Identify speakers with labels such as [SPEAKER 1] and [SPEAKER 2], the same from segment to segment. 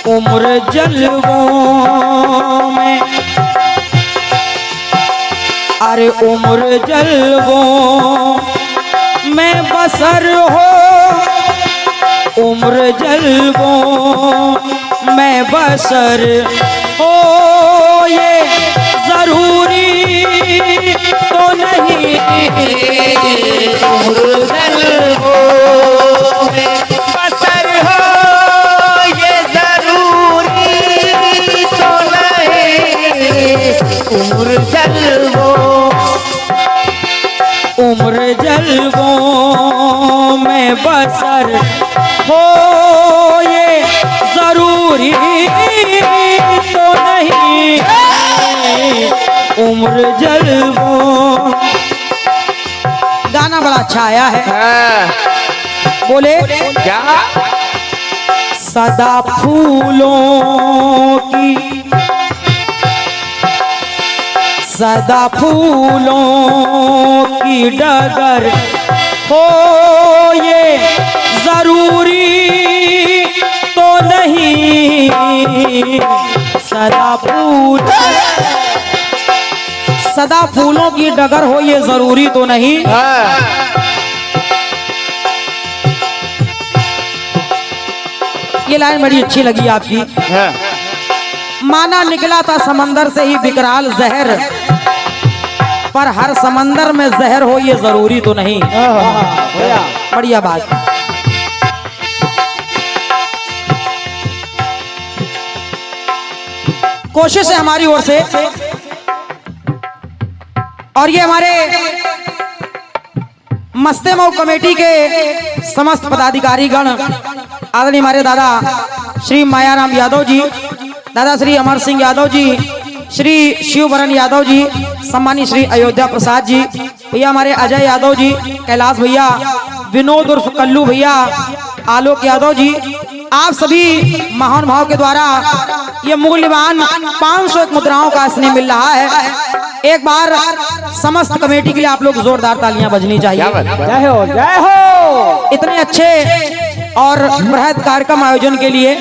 [SPEAKER 1] उम्र जलवों में, अरे उम्र जलवों में बसर हो, उम्र जलवों में बसर हो, ये जरूरी तो नहीं।
[SPEAKER 2] उम्र जलवों में बसर हो, ये जरूरी तो नहीं। उम्र जलवों,
[SPEAKER 1] उम्र जलवों में बसर हो, ये जरूरी तो नहीं। उम्र जलवों, गाना बड़ा अच्छा आया है। बोले
[SPEAKER 2] क्या?
[SPEAKER 1] सदा फूलों की, सदा फूलों की डगर हो, ये जरूरी तो नहीं। सदा फूल, सदा फूलों की डगर हो, ये जरूरी तो नहीं। ये लाइन बड़ी अच्छी लगी आपकी। माना निकला था समंदर से ही विकराल जहर, पर हर समंदर में जहर हो, ये जरूरी तो नहीं। बढ़िया बात। कोशिश है हमारी ओर से, और ये हमारे मस्ते मऊ कमेटी के समस्त पदाधिकारी गण, आदरणीय हमारे दादा श्री मायाराम यादव जी, दादा श्री अमर सिंह यादव जी, श्री शिववरण यादव जी, सम्मानी श्री अयोध्या प्रसाद जी, भैया हमारे अजय यादव जी, कैलाश भैया, विनोद उर्फ कल्लू भैया, आलोक यादव जी, आप सभी महान भाव के द्वारा ये मूल्यवान 501 मुद्राओं का स्नेह मिल रहा है। एक बार समस्त कमेटी के लिए आप लोग जोरदार तालियां बजनी चाहिए।
[SPEAKER 2] जय हो, जय हो।
[SPEAKER 1] इतने अच्छे और बृहद कार्यक्रम आयोजन के लिए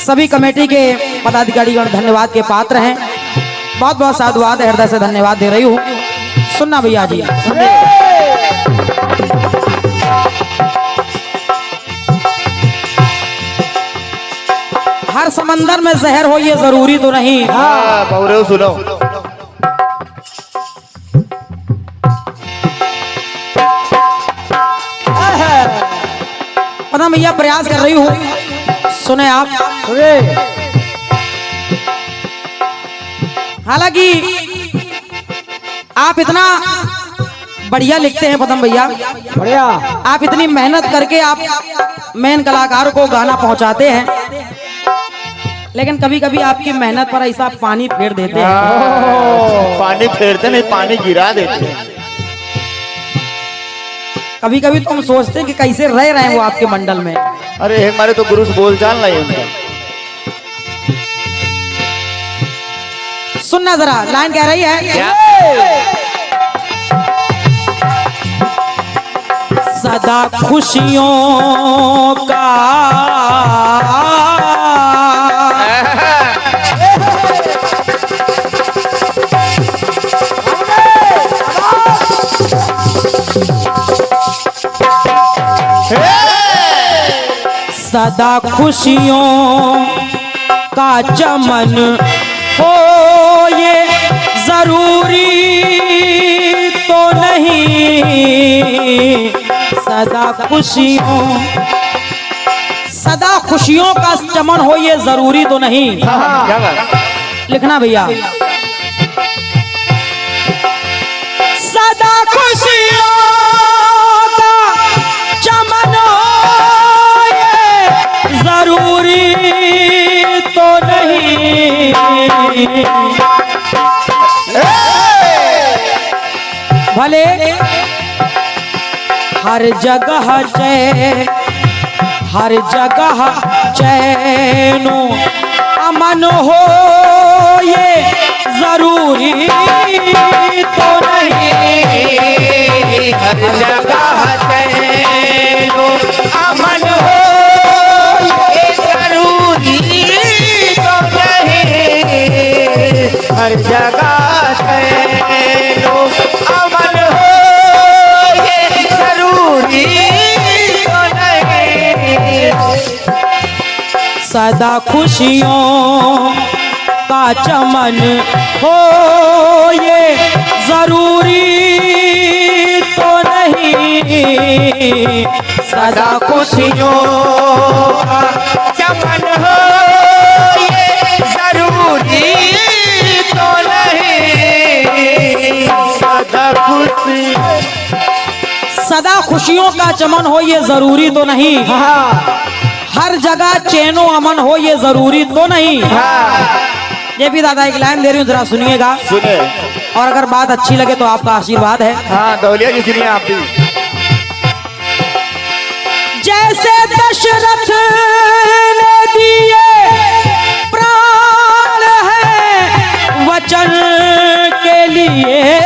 [SPEAKER 1] सभी कमेटी के पदाधिकारीगण धन्यवाद के पात्र हैं। बहुत बहुत साधुवाद, हृदय से धन्यवाद दे रही हूँ। सुनना भैया जी, हर समंदर में जहर हो, ये जरूरी तो नहीं।
[SPEAKER 2] हाँ, सुनो।
[SPEAKER 1] पता भैया प्रयास कर रही हूँ, सुने आप। हालांकि आप इतना बढ़िया लिखते हैं पदम भैया,
[SPEAKER 2] बढ़िया।
[SPEAKER 1] आप इतनी मेहनत करके आप मेन कलाकार को गाना पहुंचाते हैं, लेकिन कभी कभी आपकी मेहनत पर ऐसा पानी फेर देते हैं।
[SPEAKER 2] पानी फेरते नहीं, पानी गिरा देते हैं।
[SPEAKER 1] कभी कभी तो हम सोचते हैं कि कैसे रह रहे हैं वो आपके मंडल में।
[SPEAKER 2] अरे हमारे तो गुरु से बोल चाल नहीं उनका।
[SPEAKER 1] सुनना जरा, लाइन कह रही है, सदा खुशियों का सदा खुशियों का चमन हो, ये जरूरी तो नहीं। सदा खुशियों का चमन हो, ये जरूरी तो नहीं। लिखना भैया, सदा खुशियों का चमन हो, ये जरूरी तो नहीं। भले हर जगह जय, हर जगह चैनो अमन हो, ये जरूरी तो नहीं।
[SPEAKER 2] हर जगह
[SPEAKER 1] सदा खुशियों का चमन हो ये जरूरी तो नहीं, सदा खुशियों
[SPEAKER 2] का चमन हो ये जरूरी तो नहीं, सदा खुशी,
[SPEAKER 1] सदा खुशियों का चमन हो ये जरूरी तो नहीं, हर जगह चैनो अमन हो ये जरूरी तो नहीं। ये भी दादा एक लाइन दे रही हूँ, जरा सुनिएगा।
[SPEAKER 2] सुने।
[SPEAKER 1] और अगर बात अच्छी लगे तो आपका आशीर्वाद है।
[SPEAKER 2] हाँ दौलिया जी सुनिए आप भी।
[SPEAKER 1] जैसे दशरथ ने दिए प्राण है वचन के लिए,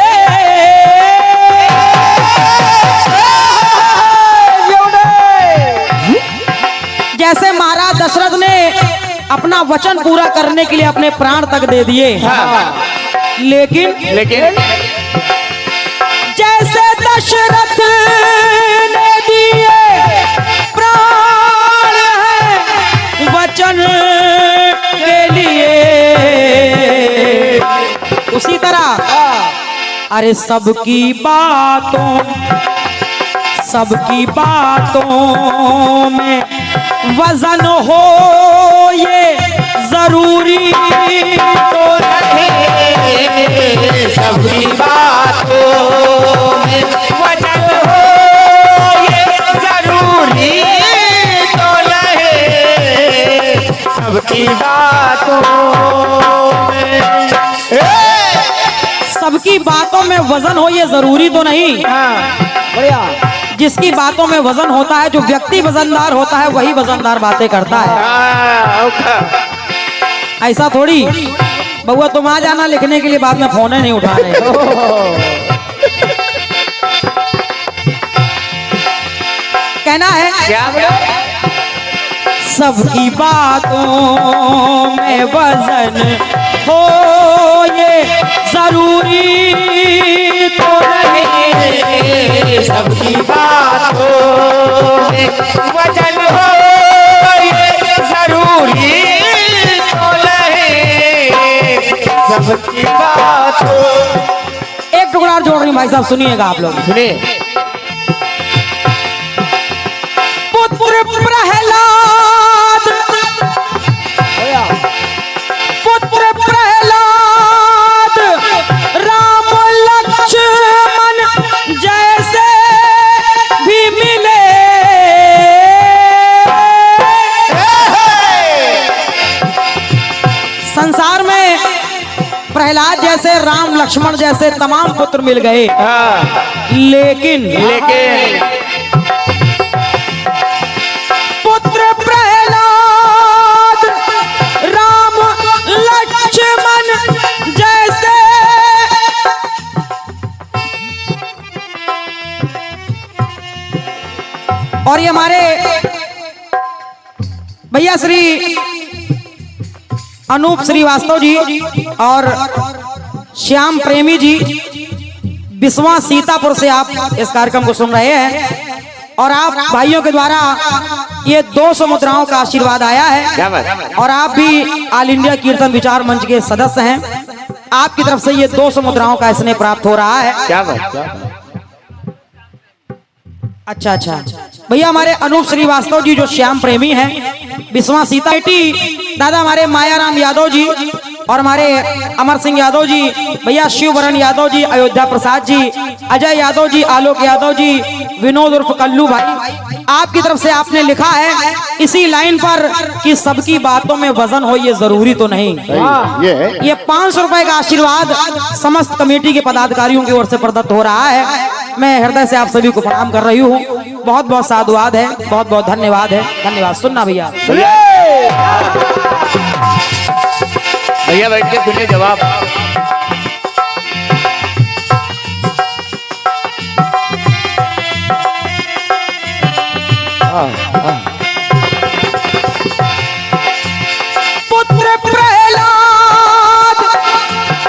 [SPEAKER 1] जैसे महाराज दशरथ ने अपना वचन पूरा करने के लिए अपने प्राण तक दे दिए। लेकिन जैसे दशरथ ने दिए प्राण है वचन के लिए, उसी तरह अरे सबकी बातों में वजन हो ये जरूरी तो नहीं,
[SPEAKER 2] सबकी बातों में वजन हो ये जरूरी तो नहीं, सबकी
[SPEAKER 1] बातों में वजन हो ये जरूरी तो नहीं। बढ़िया। जिसकी बातों में वजन होता है, जो व्यक्ति वजनदार होता है वही वजनदार बातें करता है। ऐसा थोड़ी बउआ तुम आ जाना लिखने के लिए, बाद में फोन नहीं उठा रहे। कहना है
[SPEAKER 2] क्या?
[SPEAKER 1] सबकी बातों में वजन हो ये जरूरी तो नहीं,
[SPEAKER 2] सबकी बातों में वजन हो ये जरूरी तो नहीं, सबकी बातों।
[SPEAKER 1] एक टुकड़ा और जोड़ रही हूँ भाई साहब, सुनिएगा आप लोग।
[SPEAKER 2] सुनिए।
[SPEAKER 1] पुत्र प्रहलाद, पुत्र प्रहलाद राम लक्ष्मण जैसे भी मिले, संसार में प्रहलाद जैसे, राम लक्ष्मण जैसे तमाम पुत्र मिल गए। लेकिन पुत्र प्रहलाद राम लक्ष्मण जैसे, और ये हमारे भैया श्री अनूप श्रीवास्तव जी और श्याम प्रेमी जी बिस्वा सीतापुर से आप इस कार्यक्रम को सुन रहे हैं, और आप भाइयों के द्वारा ये 200 मुद्राओं का आशीर्वाद आया है। और आप भी ऑल इंडिया कीर्तन विचार मंच के सदस्य हैं, आपकी तरफ से ये 200 मुद्राओं का स्नेह प्राप्त हो रहा है। अच्छा भैया हमारे अनूप श्रीवास्तव जी जो श्याम प्रेमी हैं, बिस्वा सीता बेटी दादा हमारे मायाराम यादव जी, और हमारे अमर सिंह यादव जी, भैया शिववरण यादव जी, अयोध्या प्रसाद जी, अजय यादव जी, आलोक यादव जी, विनोद उर्फ कल्लू भाई, आपकी तरफ से आपने लिखा है इसी लाइन पर कि सबकी बातों में वजन हो ये जरूरी तो नहीं। ये 500 रुपए का आशीर्वाद समस्त कमेटी के पदाधिकारियों की ओर से प्रदत्त हो रहा है। मैं हृदय से आप सभी को प्रणाम कर रही हूँ। बहुत बहुत साधुवाद है, बहुत बहुत धन्यवाद है। धन्यवाद। सुनना भैया,
[SPEAKER 2] भैया बैठ के सुनिए जवाब।
[SPEAKER 1] पुत्र प्रहलाद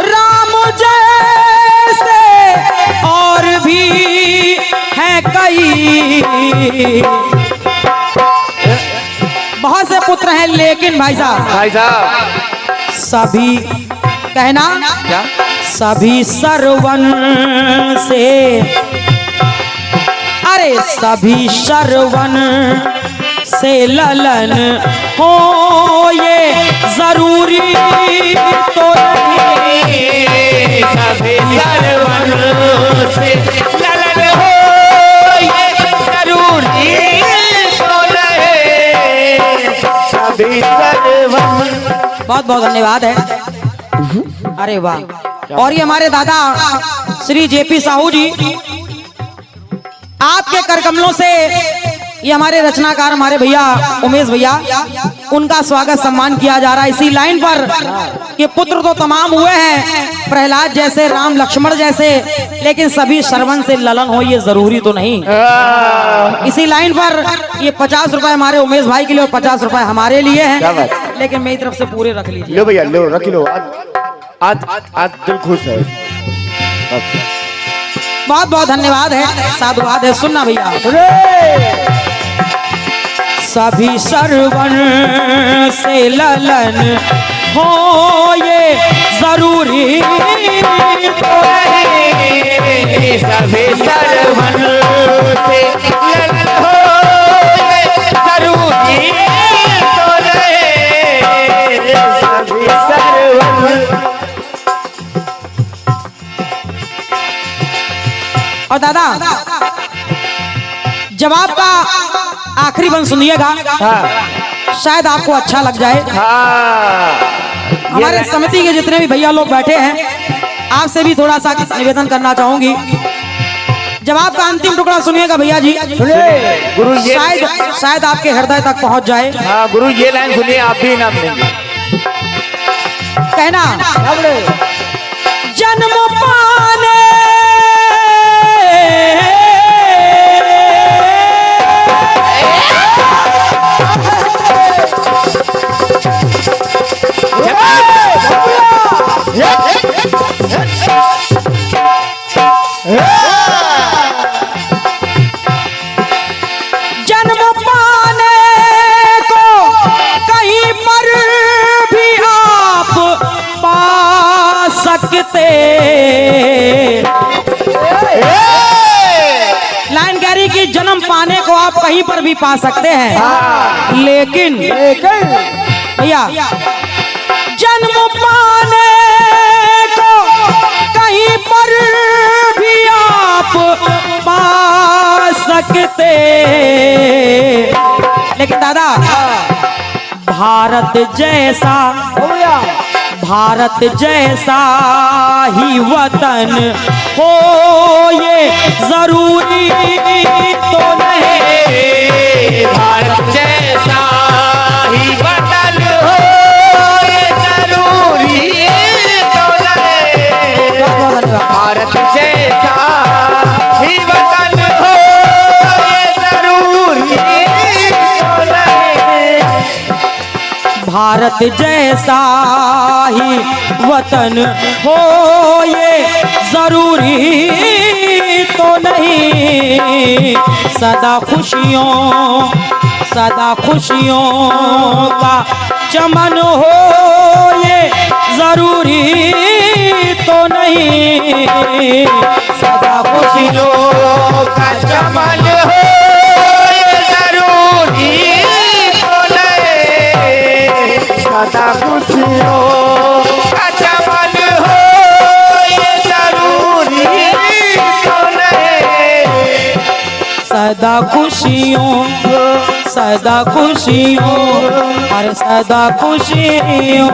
[SPEAKER 1] राम जैसे और भी हैं कई, बहुत से पुत्र हैं, लेकिन भाई साहब
[SPEAKER 2] भाई साहब
[SPEAKER 1] सभी कहना
[SPEAKER 2] क्या
[SPEAKER 1] सभी सरवन से, अरे सभी सरवन से ललन हो ये जरूरी तो नहीं।
[SPEAKER 2] सभी सरवन से ललन हो ये जरूरी तो नहीं। सभी सरवन
[SPEAKER 1] बहुत बहुत धन्यवाद है। अरे वाह। और ये हमारे दादा श्री जेपी साहू जी, आपके कर कमलों से ये हमारे रचनाकार हमारे भैया उमेश भैया, उनका स्वागत सम्मान किया जा रहा है इसी लाइन पर कि पुत्र तो तमाम हुए हैं, प्रहलाद जैसे, राम लक्ष्मण जैसे, लेकिन सभी सरवन से ललन हो ये जरूरी तो नहीं। इसी लाइन पर ये 50 रुपए हमारे उमेश भाई के लिए और 50 रुपए हमारे लिए
[SPEAKER 2] क्या
[SPEAKER 1] हैं,
[SPEAKER 2] बात?
[SPEAKER 1] लेकिन मेरी तरफ से पूरे रख लीजिए।
[SPEAKER 2] लो भैया लो, रख लो। आज दिल खुश है।
[SPEAKER 1] बहुत बहुत धन्यवाद है, साधुवाद है। सुनना भैया, सभी सरवन से ललन हो ये जरूरी तो नहीं।
[SPEAKER 2] सभी सरवन से ललन हो ये जरूरी तो नहीं। सभी सरवन।
[SPEAKER 1] और दादा जवाब का आखिरी बंद सुनिएगा, शायद आपको अच्छा लग जाए। हमारे समिति के जितने भी भैया लोग बैठे हैं, आपसे भी थोड़ा सा निवेदन करना चाहूंगी। जवाब का अंतिम टुकड़ा सुनिएगा भैया जी,
[SPEAKER 2] गुरु
[SPEAKER 1] शायद आपके हृदय तक पहुंच जाए।
[SPEAKER 2] हाँ गुरु, ये लाइन सुनिए, आप भी इनाम देंगे।
[SPEAKER 1] कहना जन्म पाने जन्म पाने को कहीं पर भी आप पा सकते। लाइन कह रही कि जन्म पाने को आप कहीं पर भी पा सकते हैं, लेकिन भैया जन्म पाने को कहीं पर भी आप पा सकते, लेकिन दादा भारत जैसा ही वतन हो ये जरूरी तो नहीं।
[SPEAKER 2] भारत जैसा ही वतन हो ये जरूरी तो नहीं। भारत जैसा ही वतन हो ये जरूरी तो नहीं।
[SPEAKER 1] भारत जैसा ही वतन हो ये जरूरी तो नहीं। सदा खुशियों का चमन हो ये जरूरी तो नहीं। सदा खुशियों
[SPEAKER 2] का चमन हो ये जरूरी तो नहीं। सदा खुशियों का चमन हो ये जरूरी तो नहीं।
[SPEAKER 1] सदा खुशियों और सदा खुशियों।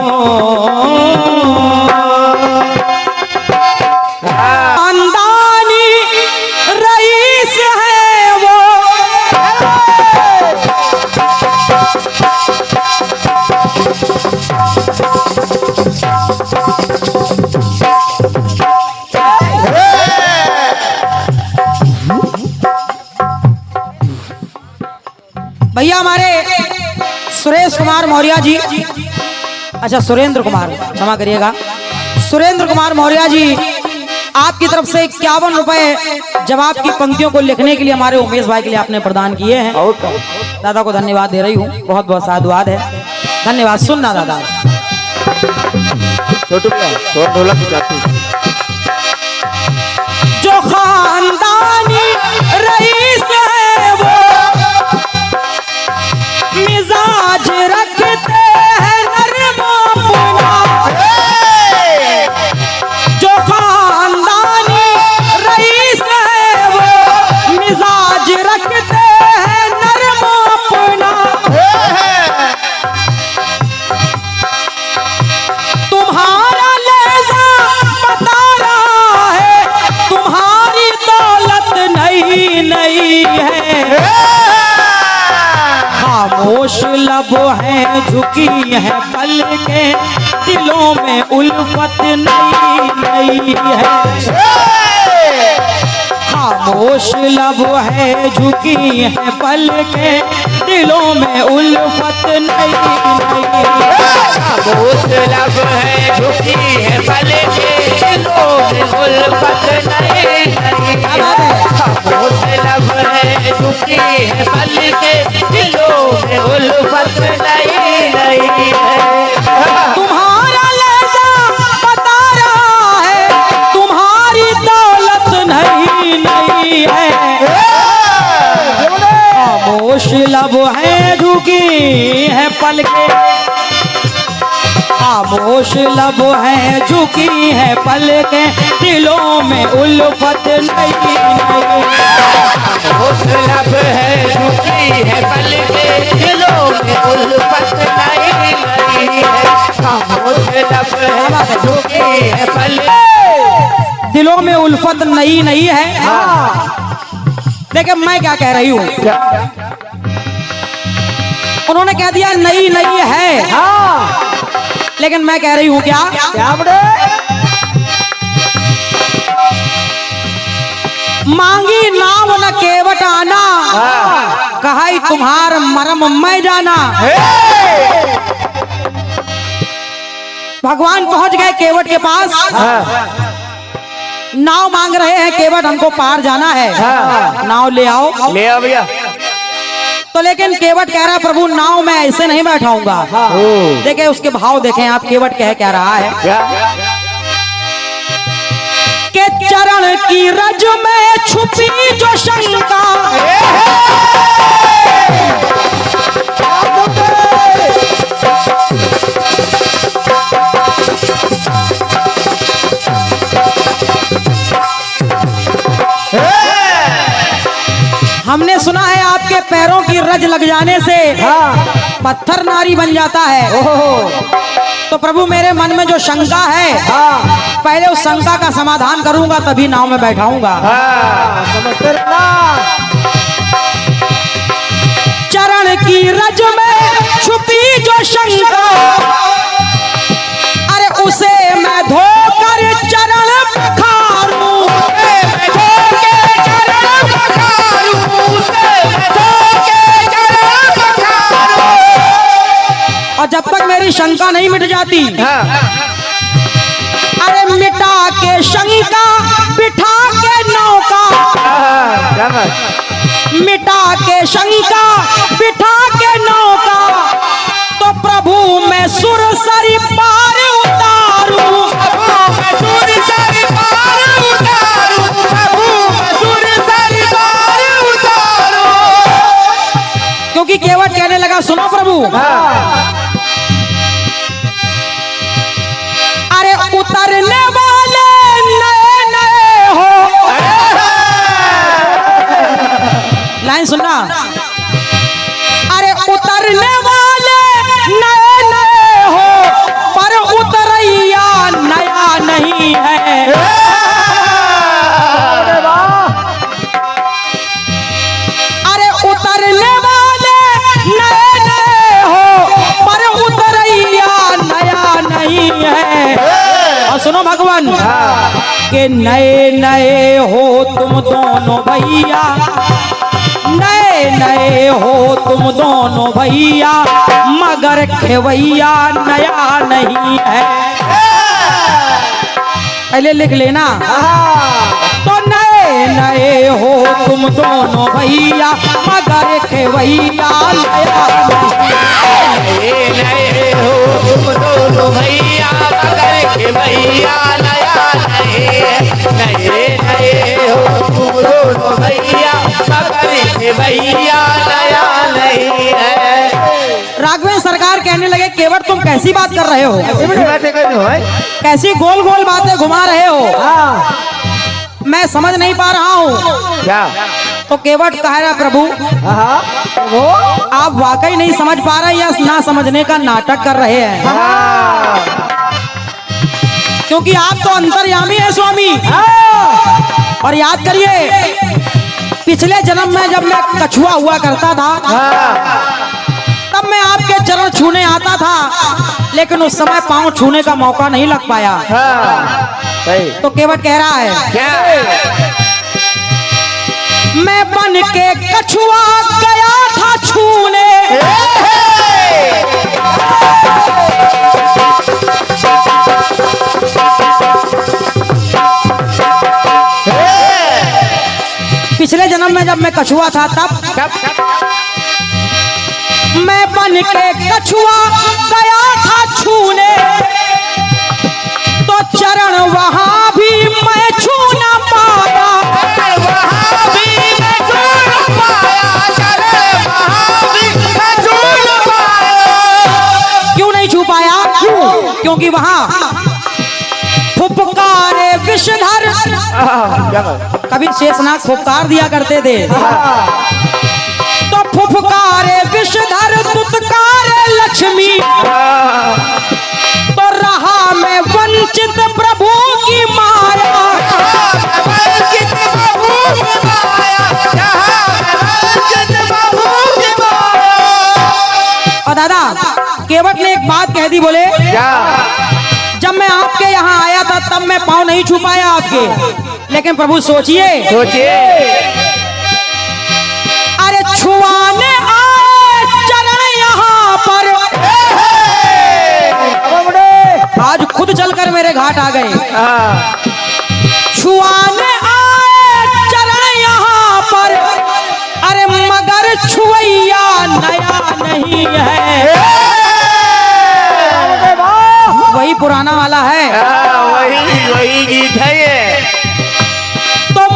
[SPEAKER 1] खानदानी रईस है वो, भैया हमारे सुरेश कुमार मौर्य जी, अच्छा सुरेंद्र कुमार, क्षमा करिएगा, सुरेंद्र कुमार मौर्य जी आपकी तरफ से 51 रुपए जवाब की पंक्तियों को लिखने के लिए हमारे उमेश भाई के लिए आपने प्रदान किए हैं।
[SPEAKER 2] और क्या?
[SPEAKER 1] दादा को धन्यवाद दे रही हूँ, बहुत बहुत साधुवाद है, धन्यवाद। सुनना दादा,
[SPEAKER 2] छोटू भैया थोड़ा ढोलक बजाते हैं।
[SPEAKER 1] जो खानदानी रईस है वो मिजाज रखते हैं नरम अपना। जो खानदानी रईस है वो मिजाज रखते हैं नरम अपना। तुम्हारा लहजा बता रहा है तुम्हारी दौलत नहीं नहीं है। खामोश लब है झुकी है पलकें, दिलों में उल्फत नहीं नहीं है। खामोश लब है झुकी है पलकें, दिलों में उल्फत नहीं नहीं है।
[SPEAKER 2] खामोश लब है झुकी है पलकें, दिलों में उल्फत नहीं नहीं है। खामोश लब है झुकी है पलकें, दिलों में उल्फत नहीं नहीं है।
[SPEAKER 1] तुम्हारा लहजा बता रहा है तुम्हारी दौलत नहीं नहीं है। खामोश लब है झुकी है पलके, खामोश लब है झुकी है पलके, दिलों में उल्फत नहीं नहीं है।
[SPEAKER 2] खामोश लब है झुकी है पलकें, दिलों में उल्फत नहीं नहीं है। खामोश लब है झुकी है पलकें,
[SPEAKER 1] दिलों में उल्फत नहीं नहीं है। देखिए मैं क्या कह रही हूँ, उन्होंने कह दिया नहीं नहीं है, लेकिन मैं कह रही हूँ क्या मांगी नाम न केवट आना, कहा तुम्हार मरम मैं जाना। भगवान पहुंच गए केवट के पास, नाव मांग रहे हैं केवट हमको पार जाना है, नाव ले आओ।
[SPEAKER 2] ले आओ भैया।
[SPEAKER 1] तो लेकिन केवट कह रहा है प्रभु नाव में ऐसे नहीं बैठाऊंगा। देखे उसके भाव देखें आप, केवट कह रहा है के चरण की रज में छुपी जो शंका, हमने सुना है आपके पैरों की रज लग जाने से पत्थर नारी बन जाता है। तो प्रभु मेरे मन में जो शंका है, पहले उस शंका का समाधान करूंगा तभी नाव में बैठाऊंगा। चरण की रज में छुपी जो शंका, अरे उसे मैं धोकर चरण पखारूं। और जब तक मेरी शंका नहीं मिट जाती, अरे मिटा के शंका बिठा के नौका, मिटा के शंका बिठा के नौका, तो प्रभु मैं सुरसरी पार उतारूं। सुरसरी पार उतारूं, प्रभु सुरसरी पार उतारूं। क्योंकि केवट कहने लगा सुनो प्रभु, अरे उतरने वाले नए नए हो। लाइन सुनना, अरे उतरने वाले नए नए हो, पर उतरैया नया नहीं है। अरे उतरने वाले नए नए हो, पर उतरैया नया नहीं है। और सुनो भगवान के नए नए हो तुम दोनों भैया, नए नए हो तुम दोनों भैया, मगर खेवैया नया नहीं है। पहले लिख लेना। तो नए नए हो तुम दोनों भैया मगर खेवैया नया
[SPEAKER 2] नए नए हो तुम दोनों भैया मगर के भैया नया नए नए हो तुम दोनों भैया मगर के भैया नया नहीं है।
[SPEAKER 1] राघवेंद्र सरकार कहने लगे केवट तुम कैसी बात कर रहे हो, कैसी गोल गोल बातें घुमा रहे हो, मैं समझ नहीं पा रहा हूँ।
[SPEAKER 2] क्या?
[SPEAKER 1] तो केवट कह रहा प्रभु आप वाकई नहीं समझ पा रहे या ना समझने का नाटक कर रहे हैं, क्योंकि आप तो अंतर्यामी है स्वामी। और याद करिए पिछले जन्म में जब मैं कछुआ हुआ करता था तब मैं आपके चरण छूने आता था, लेकिन उस समय पांव छूने का मौका नहीं लग पाया। तो केवट कह रहा है
[SPEAKER 2] क्या?
[SPEAKER 1] मैं बन के कछुआ गया था छूने, पिछले जन्म में जब मैं कछुआ था तब मैं बन के कछुआ गया था छूने, तो चरण वहां भी मैं छू न पाया,
[SPEAKER 2] वहाँ भी मैं छू न पाया, चरण वहाँ भी मैं छू न पाया।
[SPEAKER 1] क्यों नहीं छू पाया? क्योंकि वहां फुफकारे विषधर, कभी शेषनाग फुफकार दिया करते थे, तो फुफकारे विषधर तुतकारे लक्ष्मी, तो रहा मैं वंचित प्रभु की माया,
[SPEAKER 2] वंचित प्रभु की माया, वंचित प्रभु की माया।
[SPEAKER 1] और दादा केवट ने एक बात कह दी, बोले
[SPEAKER 2] क्या?
[SPEAKER 1] जब मैं आपके यहाँ आया था तब मैं पाँव नहीं छू पाया आपके, लेकिन प्रभु सोचिए अरे छुआने आए चरण यहाँ पर, आज खुद चलकर मेरे घाट आ गए, छुआने आए चरण यहाँ पर, अरे मगर छुवैया नया नहीं है, वही पुराना वाला है।
[SPEAKER 2] वही गीत है ये।
[SPEAKER 1] तुम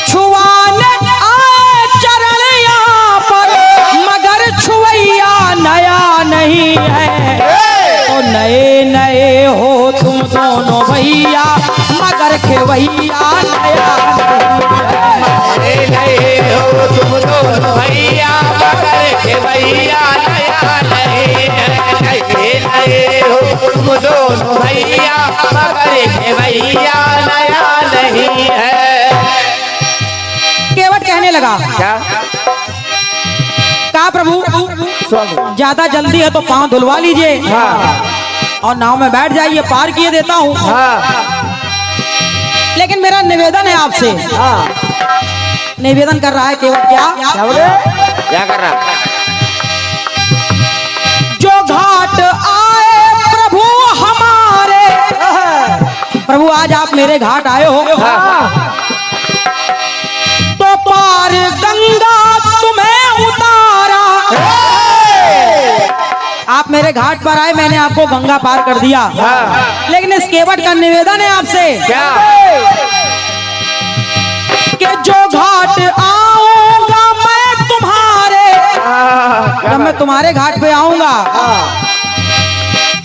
[SPEAKER 1] छुआने आए चरण यहाँ पर, मगर छुवैया नया नहीं है, तो नए नए हो तुम दोनों भैया मगर खेवैया नया
[SPEAKER 2] नए नए हो तुम दोनों भैया मगर के भैया नया नहीं है। नए नए हो तुम दोनों भैया मगर के भैया नया नहीं है।
[SPEAKER 1] केवट कहने लगा
[SPEAKER 2] क्या?
[SPEAKER 1] कहा प्रभु ज्यादा जल्दी है तो पांव धुलवा लीजिए और नाव में बैठ जाइए, पार किए देता हूँ। लेकिन मेरा निवेदन है आपसे, निवेदन कर रहा है केवट।
[SPEAKER 2] क्या कर रहा?
[SPEAKER 1] जो घाट आए प्रभु हमारे, प्रभु आज आप मेरे घाट आए हो, तो पार गंगा तुम्हें उतारा, आप मेरे घाट पर आए, मैंने आपको गंगा पार कर दिया। लेकिन इस केवट का निवेदन है आपसे
[SPEAKER 2] क्या?
[SPEAKER 1] कि जो घाट आऊंगा मैं तुम्हारे, जब मैं तुम्हारे घाट पे आऊंगा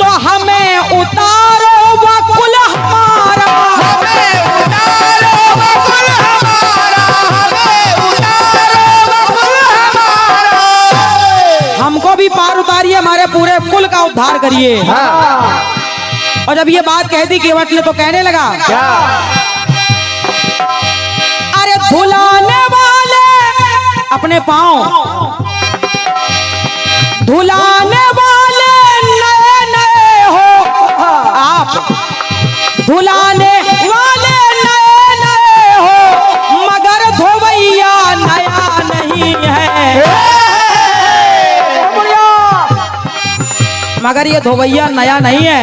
[SPEAKER 1] तो हमें उतारो वकुल हमारा,
[SPEAKER 2] हमें उतारो वकुल हमारा, हमें उतारो वकुल हमारा।
[SPEAKER 1] हमको भी पार उतारिए, हमारे पूरे कुल का उद्धार करिए। और जब ये बात कह दी केवट ने तो कहने लगा
[SPEAKER 2] क्या?
[SPEAKER 1] अरे धुलाने वाले अपने पांव, धुलाने वाले नए नए हो आप, धुलाने वाले नए नए हो मगर धोवैया नया नहीं है, मगर ये धोवैया नया नहीं है।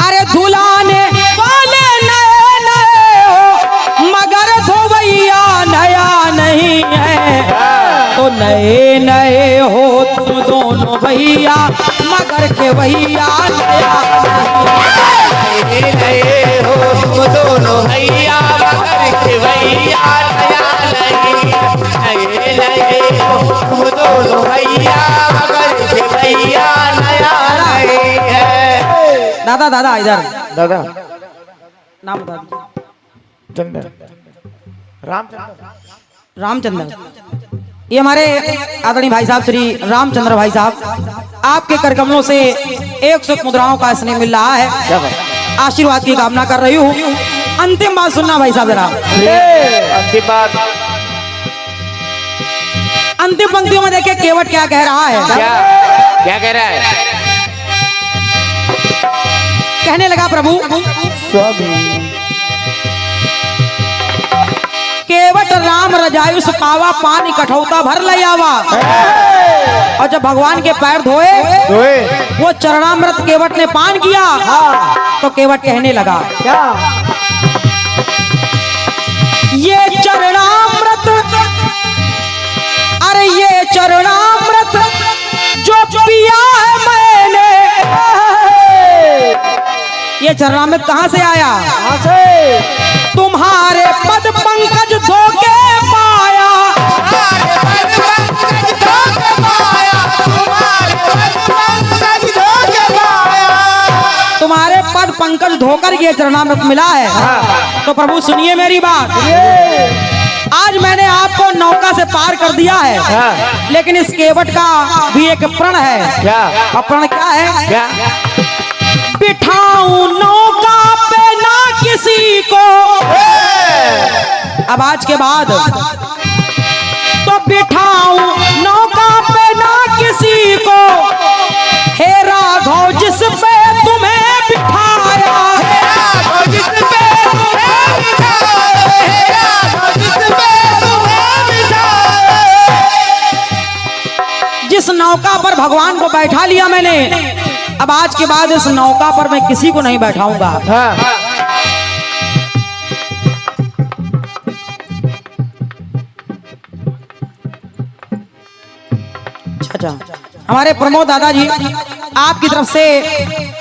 [SPEAKER 1] अरे धुला नए नए हो तुम दोनों भैया मगर के भैया
[SPEAKER 2] नए नए हो तुम दोनों भैया मगर के भैया नया नहीं है। नए नए हो तुम दोनों भैया मगर के भैया नया नहीं है।
[SPEAKER 1] दादा दादा इधर
[SPEAKER 2] दादा
[SPEAKER 1] नाम बता दीजिए।
[SPEAKER 2] चंदन रामचंद्र
[SPEAKER 1] रामचंद्र। ये हमारे आदरणीय भाई साहब श्री रामचंद्र भाई साहब, आपके कर कमलों से 100 मुद्राओं का स्नेह मिल रहा है। आशीर्वाद की कामना कर रही हूँ। अंतिम बात सुनना भाई साहब जरा।
[SPEAKER 2] अंतिम बात,
[SPEAKER 1] अंतिम पंक्तियों में देखिए केवट क्या कह रहा है।
[SPEAKER 2] क्या क्या कह रहा है?
[SPEAKER 1] कहने लगा प्रभु केवट राम रजायु सुपावा पानी कठौता भर ले आवा। और जब भगवान के पैर धोए वो चरणामृत केवट ने पान किया। तो केवट कहने लगा क्या ये चरणामृत, अरे ये चरणामृत जो पिया है मैंने, ये चरणामृत कहां से आया? तुम्हारे पद पंकज धोके पाया। तुम्हारे पद पंकज धोकर ये चरणामृत मिला है। तो प्रभु सुनिए मेरी बात। आज मैंने आपको नौका से पार कर दिया है, लेकिन इस केवट का भी एक प्रण है।
[SPEAKER 2] क्या?
[SPEAKER 1] और प्रण क्या है?
[SPEAKER 2] क्या?
[SPEAKER 1] बिठाऊं नौका पे ना किसी को। अब आज के बाद तो बिठाऊं नौका पे ना किसी को। हे राघव जिस पे तुम्हें बिठाया, जिस नौका पर भगवान को बैठा लिया मैंने, अब आज के बाद इस नौका पर मैं किसी को नहीं बैठाऊंगा। अच्छा, हमारे प्रमोद दादाजी आपकी तरफ से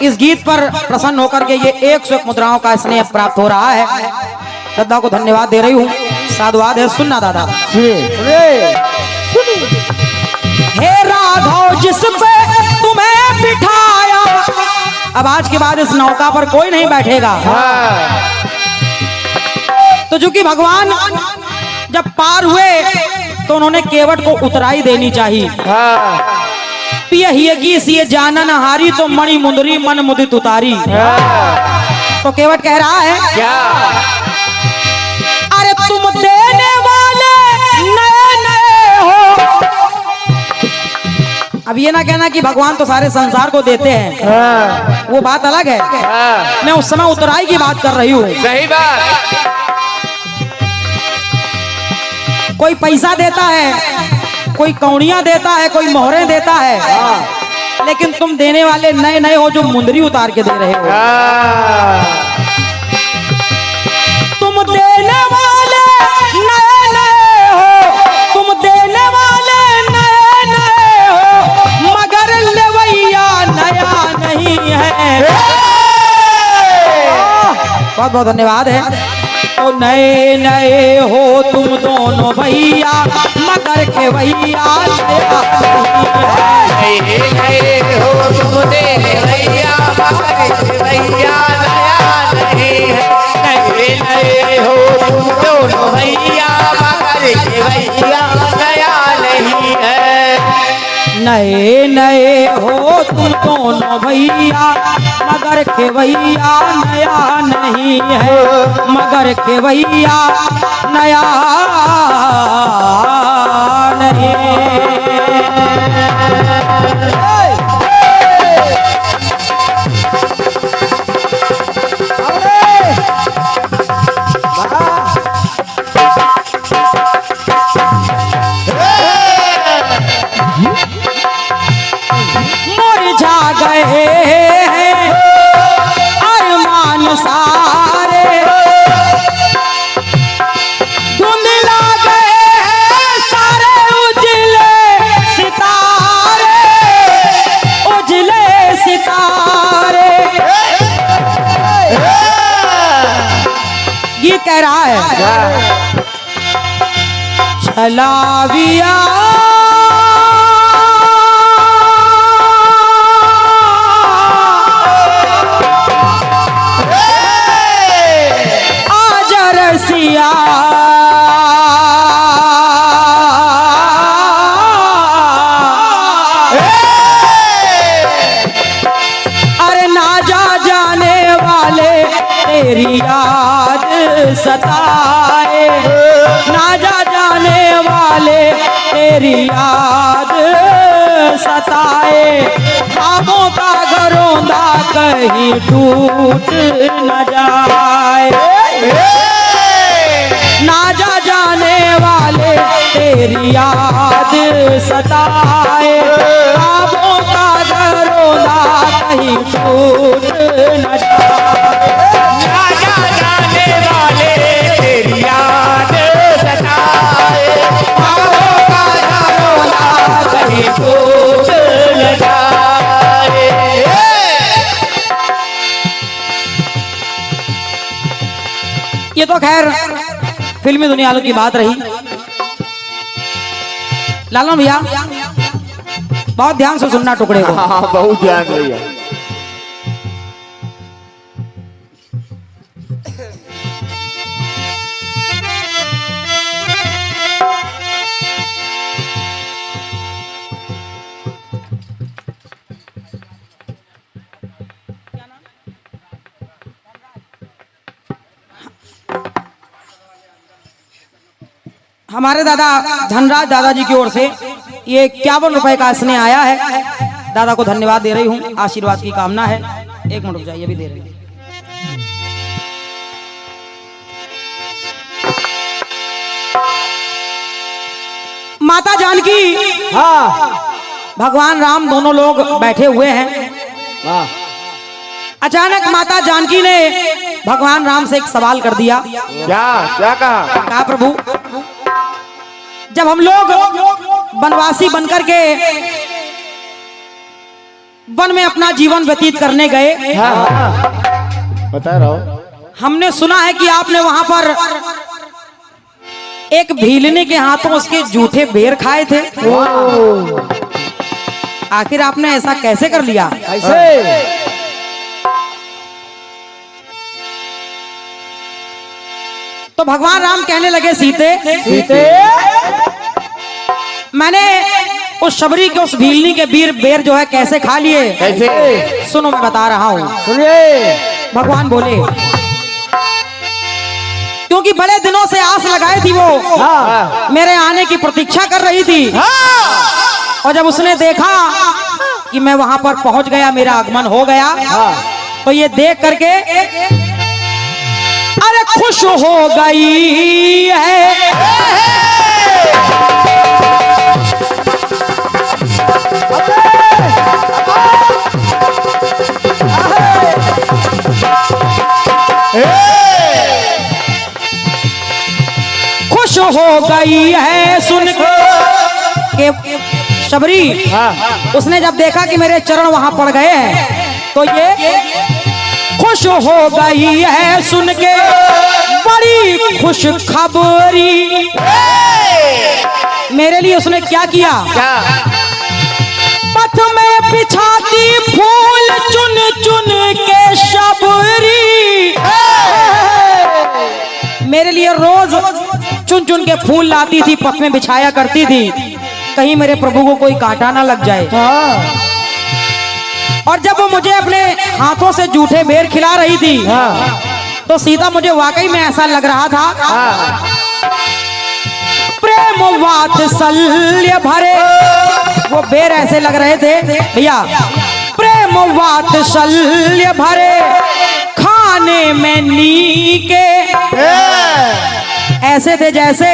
[SPEAKER 1] इस गीत पर प्रसन्न होकर के ये 101 मुद्राओं का स्नेह प्राप्त हो रहा है। श्रद्धा को धन्यवाद दे रही हूँ। साधुवाद है। सुनना दादा। हे राघव जिस पे तुम्हें बिठाया, अब आज के बाद इस नौका पर कोई नहीं बैठेगा। तो चूंकि भगवान जब पार हुए तो उन्होंने केवट को उतराई देनी चाहिए। पियहिएगी सिए जानन हारी तो मणि मुंदरी मन मुदित उतारी। तो केवट कह रहा है
[SPEAKER 2] क्या?
[SPEAKER 1] अरे तुम देने वाले नए नए हो। अब ये ना कहना कि भगवान तो सारे संसार को देते हैं, वो बात अलग है। मैं उस समय उतराई की बात कर रही हूँ।
[SPEAKER 2] सही बात।
[SPEAKER 1] कोई पैसा देता है, कोई कौड़ियां देता है, कोई मोहरें देता है, लेकिन तुम देने वाले नए नए हो जो मुंदरी उतार के दे रहे हो। तुम देने वाले नए नए हो, तुम देने वाले नए नए हो, मगर लेवैया नया नहीं है। बहुत बहुत धन्यवाद है। तो नए नए हो तुम दोनों भैया मगर के भैया
[SPEAKER 2] नए नए हो तुम देने भैया मगर के भैया नया नहीं है। नए नए हो तुम दोनों भैया मगर के भैया नया नहीं है।
[SPEAKER 1] नए नए हो तुम दोनों भैया मगर के भैया नया नहीं है, मगर के भैया नया नहीं। मुरझा गए हैं अरमान सारे, धुंधला गए हैं छलाविया आजरसिया अरे ना जाने वाले तेरी याद सताए, ना जाने वाले तेरी याद सताए, ख्वाबों का घरौंदा कहीं टूट न जाए, ना जाने वाले तेरी याद सताए, ख्वाबों का घरौंदा कहीं टूट न जाए,
[SPEAKER 2] ना जाने वाले तेरी याद सताए, ख्वाबों का घरौंदा कहीं टूट न जाए।
[SPEAKER 1] ये तो खैर फिल्मी दुनिया की बात रही। लालन भैया बहुत ध्यान से सुनना टुकड़े को।
[SPEAKER 2] हाँ बहुत ध्यान भैया।
[SPEAKER 1] हमारे दादा धनराज दादाजी की ओर से ये 51 रुपए का स्नेह आया है। दादा को धन्यवाद दे रही हूँ, आशीर्वाद की कामना है। एक मिनट रुक जाइए, अभी दे रही हूँ। माता जानकी
[SPEAKER 2] हाँ
[SPEAKER 1] भगवान राम दोनों लोग बैठे हुए हैं।
[SPEAKER 2] वाह।
[SPEAKER 1] अचानक माता जानकी ने भगवान राम से एक सवाल कर दिया।
[SPEAKER 2] क्या क्या कहा?
[SPEAKER 1] कहा प्रभु, जब हम लोग वनवासी बनकर के वन में अपना जीवन व्यतीत करने गए,
[SPEAKER 2] हाँ बता रहा हूँ।
[SPEAKER 1] हमने सुना है कि आपने वहां पर एक भीलने के हाथों उसके जूठे बेर खाए थे। आखिर आपने ऐसा कैसे कर लिया?
[SPEAKER 2] ऐसे
[SPEAKER 1] तो भगवान राम कहने लगे, सीते
[SPEAKER 2] सीते
[SPEAKER 1] मैंने उस शबरी के उस भीलनी के बेर जो है कैसे खा लिए।
[SPEAKER 2] कैसे?
[SPEAKER 1] सुनो मैं बता रहा हूँ।
[SPEAKER 2] सुनिए।
[SPEAKER 1] भगवान बोले, क्योंकि बड़े दिनों से आस लगाई थी वो,
[SPEAKER 2] हाँ
[SPEAKER 1] मेरे आने की प्रतीक्षा कर रही थी। और जब उसने देखा कि मैं वहां पर पहुंच गया, मेरा आगमन हो गया, तो ये देख करके अरे खुश हो गई है। खुश हो गई है सुन के शबरी। उसने जब देखा कि मेरे चरण वहां पड़ गए हैं, तो ये खुश हो गई है सुन के बड़ी खुश खबरी। मेरे लिए उसने क्या किया? पथ में बिछाती फूल चुन चुन के शबरी। मेरे लिए रोज चुन चुन के फूल लाती थी, पथ में बिछाया करती थी, कहीं मेरे प्रभु को कोई कांटा ना लग जाए। और जब वो मुझे अपने हाथों से जूठे बेर खिला रही थी, तो सीता मुझे वाकई में ऐसा लग रहा था प्रेम वात्सल्य भरे वो बेर ऐसे लग रहे थे भैया, प्रेम वात्सल्य भरे खाने में नीके ऐसे थे जैसे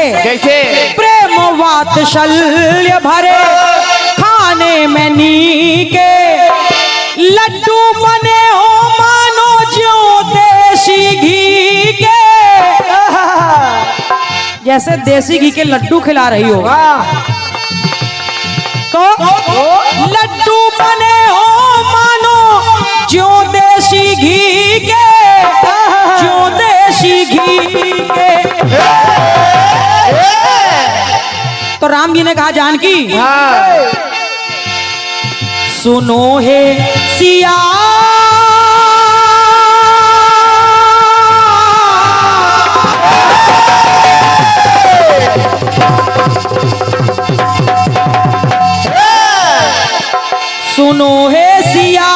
[SPEAKER 1] प्रेम वात्सल्य भरे खाने में नीके लड्डू बने हो मानो ज्यों देसी घी के। जैसे देसी घी के लड्डू खिला रही हो, तो लड्डू बने हो मानो ज्यों देसी घी के, ज्यों देसी घी के। तो राम जी ने कहा जानकी
[SPEAKER 2] हाँ
[SPEAKER 1] सुनो हे सिया सुनो हे सिया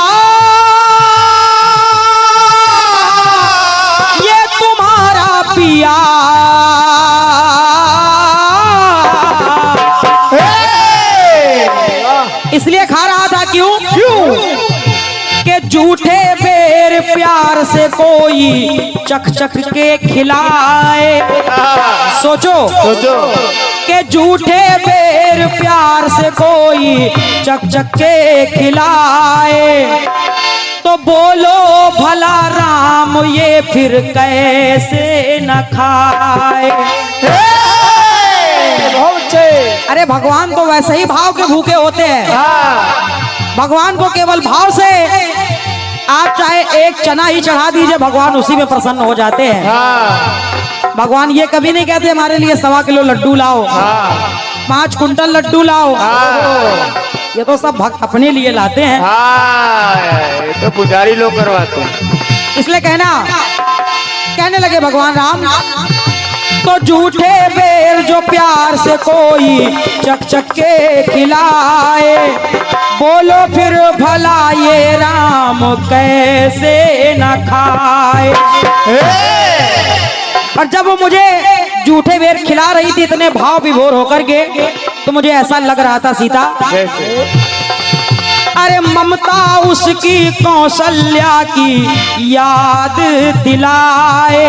[SPEAKER 1] ये तुम्हारा पिया इसलिए खा रहा था क्यों कि झूठे बेर प्यार से कोई चख चख के खिलाए। सोचो
[SPEAKER 2] सोचो
[SPEAKER 1] कि झूठे बेर प्यार से कोई चख चख के खिलाए तो बोलो भला राम ये फिर कैसे न खाए। अरे भगवान तो वैसे ही भाव के भूखे होते हैं। भगवान को केवल भाव से आप चाहे एक चना ही चढ़ा दीजिए भगवान उसी में प्रसन्न हो जाते हैं। भगवान ये कभी नहीं कहते हमारे लिए 1.25 किलो लड्डू लाओ 5 कुंटल लड्डू लाओ। ये तो सब भक्त अपने लिए लाते हैं।
[SPEAKER 2] ये तो पुजारी लोग करवाते हैं।
[SPEAKER 1] इसलिए कहने लगे भगवान राम तो झूठे बेर जो प्यार से कोई चख चख के खिलाए बोलो फिर भला ये राम कैसे न खाए। और जब वो मुझे झूठे बेर खिला रही थी इतने भाव विभोर होकर के तो मुझे ऐसा लग रहा था सीता अरे ममता उसकी कौशल्या की याद दिलाए।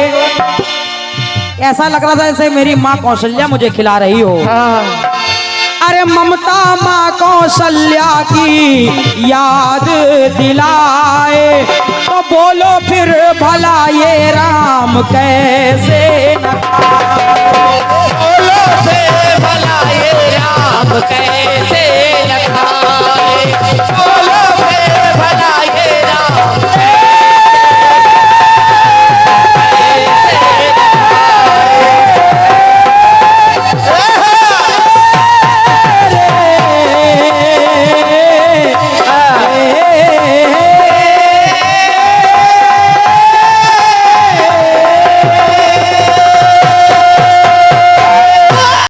[SPEAKER 1] ऐसा लग रहा था जैसे मेरी माँ कौशल्या मुझे खिला रही हो। अरे ममता माँ कौशल्या की याद दिलाए तो बोलो फिर भला ये राम कैसे न खाए।
[SPEAKER 2] बोलो फिर